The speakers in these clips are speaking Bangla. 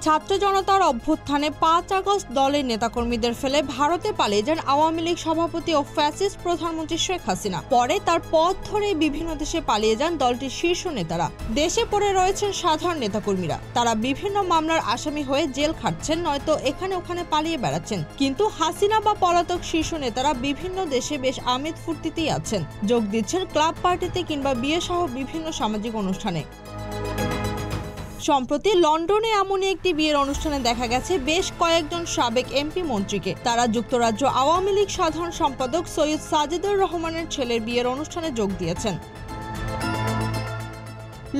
ছাত্র জনতার অভ্যুত্থানে ৫ আগস্ট দলের নেতাকর্মীদের ফেলে ভারতে পালিয়ে যান আওয়ামী লীগ সভাপতি ও ফ্যাসিস্ট প্রধানমন্ত্রী শেখ হাসিনা। পরে তার পথ ধরে বিভিন্ন দেশে পালিয়ে যান দলটির শীর্ষ নেতারা। দেশে পড়ে রয়েছেন সাধারণ নেতাকর্মীরা। তারা বিভিন্ন মামলার আসামি হয়ে জেল খাটছেন, নয়তো এখানে ওখানে পালিয়ে বেড়াচ্ছেন। কিন্তু হাসিনা বা পলাতক শীর্ষ নেতারা বিভিন্ন দেশে বেশ আমেজ ফুর্তিতেই আছেন, যোগ দিচ্ছেন ক্লাব পার্টিতে কিংবা বিয়ে সহ বিভিন্ন সামাজিক অনুষ্ঠানে। সম্প্রতি লন্ডনে এমনই একটি বিয়ের অনুষ্ঠানে দেখা গেছে বেশ কয়েকজন সাবেক এমপি মন্ত্রীকে। তারা যুক্তরাজ্য আওয়ামী লীগ সাধারণ সম্পাদক সৈয়দ সাজিদুর রহমানের ছেলের বিয়ের অনুষ্ঠানে যোগ দিয়েছেন।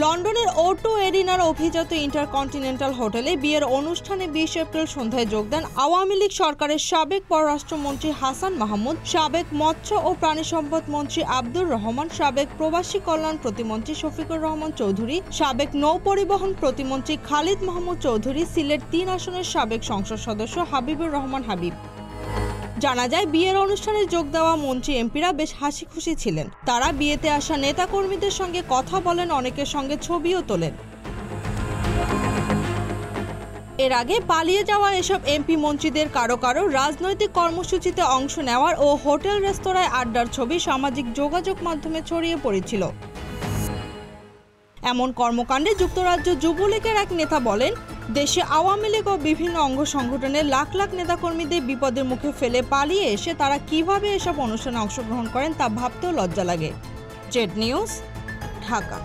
লন্ডনের O2 এরিনার অভিজাত ইন্টারকন্টিনেন্টাল হোটেলে বিয়ের অনুষ্ঠানে ২০ এপ্রিল সন্ধ্যায় যোগ দেন আওয়ামী লীগ সরকারের সাবেক পররাষ্ট্রমন্ত্রী হাসান মাহমুদ, সাবেক মৎস্য ও প্রাণী সম্পদ মন্ত্রী আব্দুর রহমান, সাবেক প্রবাসী কল্যাণ প্রতিমন্ত্রী শফিকুর রহমান চৌধুরী, সাবেক নৌ পরিবহন প্রতিমন্ত্রী খালিদ মাহমুদ চৌধুরী, সিলেট ৩ আসনের সাবেক সংসদ সদস্য হাবিবুর রহমান হাবিব। জানা যায়, বিয়ের অনুষ্ঠানে যোগ দেওয়া মন্ত্রী এমপিরা বেশ হাসি খুশি ছিলেন। তারা বিয়েতে আসা নেতাকর্মীদের সঙ্গে কথা বলেন, অনেকের সঙ্গে ছবিও তোলেন। এর আগে পালিয়ে যাওয়া এসব এমপি মন্ত্রীদের কারো কারো রাজনৈতিক কর্মসূচিতে অংশ নেওয়ার ও হোটেল রেস্তোরাঁয় আড্ডার ছবি সামাজিক যোগাযোগ মাধ্যমে ছড়িয়ে পড়েছিল। এমন কর্মকাণ্ডে যুক্তরাজ্য যুবলীগের এক নেতা বলেন, দেশে আওয়ামী লীগ ও বিভিন্ন অঙ্গ সংগঠনের লাখ লাখ নেতাকর্মীদের বিপদের মুখে ফেলে পালিয়ে এসে তারা কিভাবে এসব অনুষ্ঠানে অংশগ্রহণ করেন তা ভাবতেও লজ্জা লাগে। Z news, Dhaka.